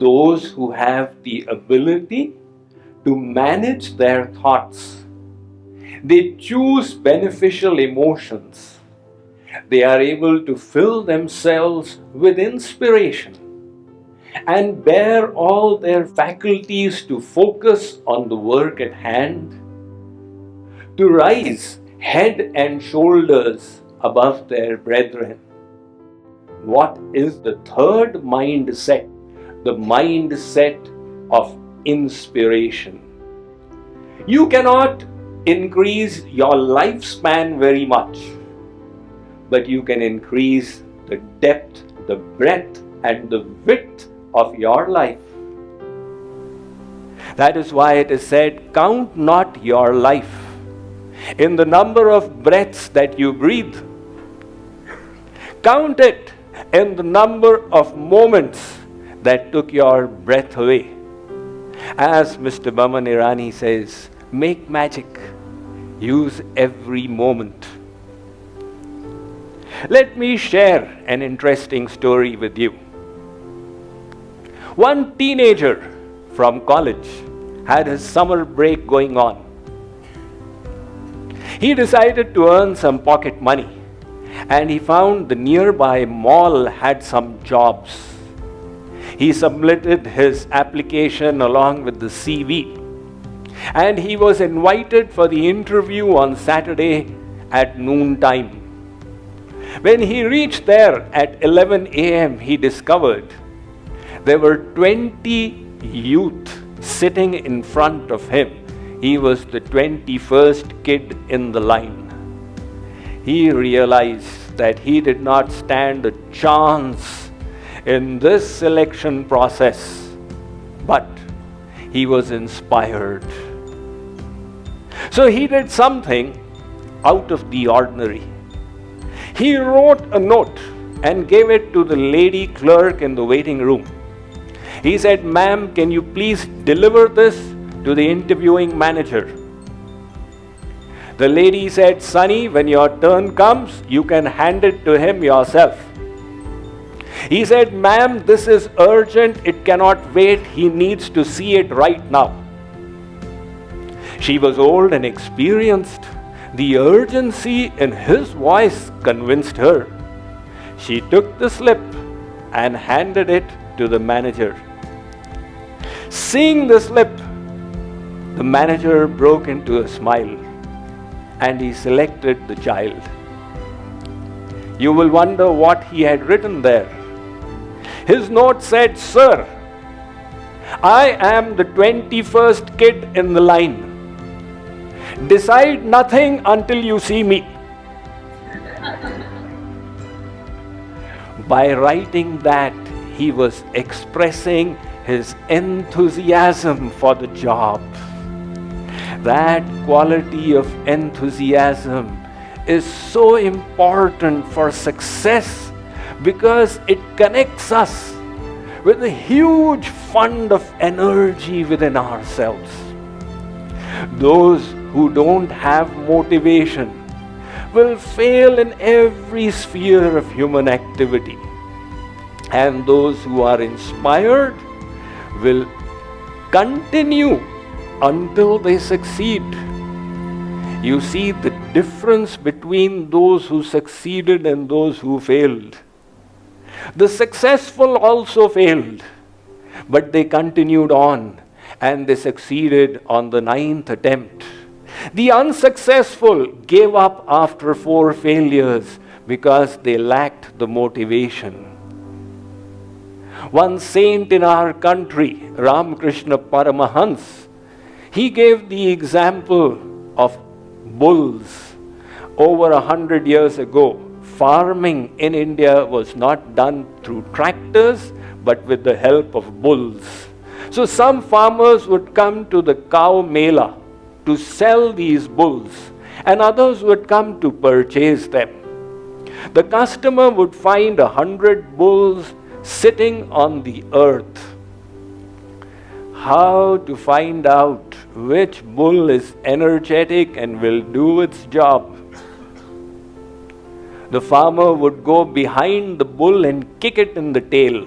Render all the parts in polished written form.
those who have the ability to manage their thoughts. They choose beneficial emotions. They are able to fill themselves with inspiration and bear all their faculties to focus on the work at hand, to rise head and shoulders above their brethren. What is the third mindset? The mindset of inspiration. You cannot increase your lifespan very much, but you can increase the depth, the breadth, and the width of your life. That is why it is said, count not your life in the number of breaths that you breathe. Count it in the number of moments that took your breath away. As Mr. Baman Irani says, make magic. Use every moment. Let me share an interesting story with you. One teenager from college had his summer break going on. He decided to earn some pocket money, and he found the nearby mall had some jobs. He submitted his application along with the CV, and he was invited for the interview on Saturday at noontime. When he reached there at 11 a.m., he discovered there were 20 youth sitting in front of him. He was the 21st kid in the line. He realized that he did not stand a chance in this selection process, but he was inspired. So he did something out of the ordinary. He wrote a note and gave it to the lady clerk in the waiting room. He said, "Ma'am, can you please deliver this to the interviewing manager?" The lady said, "Sonny, when your turn comes, you can hand it to him yourself." He said, "Ma'am, this is urgent. It cannot wait. He needs to see it right now." She was old and experienced. The urgency in his voice convinced her. She took the slip and handed it to the manager. Seeing the slip, the manager broke into a smile and he selected the child. You will wonder what he had written there. His note said, "Sir, I am the 21st kid in the line. Decide nothing until you see me." By writing that, he was expressing his enthusiasm for the job. That quality of enthusiasm is so important for success because it connects us with a huge fund of energy within ourselves. Those who don't have motivation will fail in every sphere of human activity, and those who are inspired will continue until they succeed. You see the difference between those who succeeded and those who failed. The successful also failed, but they continued on and they succeeded on the 9th attempt. The unsuccessful gave up after 4 failures because they lacked the motivation. One saint in our country, Ramakrishna Paramahans, he gave the example of bulls. Over 100 years ago, farming in India was not done through tractors, but with the help of bulls. So some farmers would come to the cow mela to sell these bulls, and others would come to purchase them. The customer would find 100 bulls sitting on the earth. How to find out which bull is energetic and will do its job? The farmer would go behind the bull and kick it in the tail,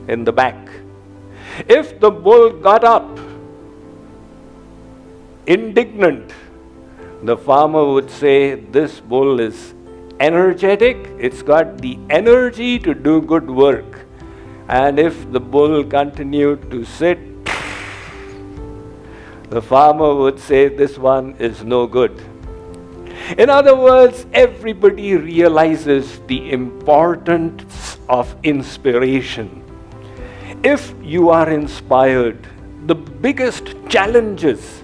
in the back. If the bull got up, indignant, the farmer would say, this bull is energetic, it's got the energy to do good work. And if the bull continued to sit, the farmer would say, this one is no good. In other words, everybody realizes the importance of inspiration. If you are inspired, the biggest challenges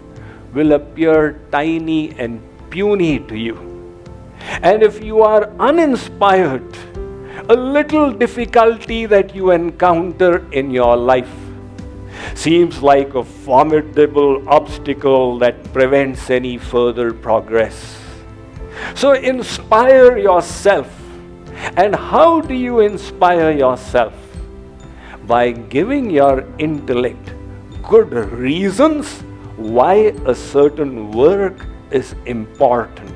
will appear tiny and puny to you. And if you are uninspired, a little difficulty that you encounter in your life seems like a formidable obstacle that prevents any further progress. So inspire yourself. And how do you inspire yourself? By giving your intellect good reasons why a certain work is important.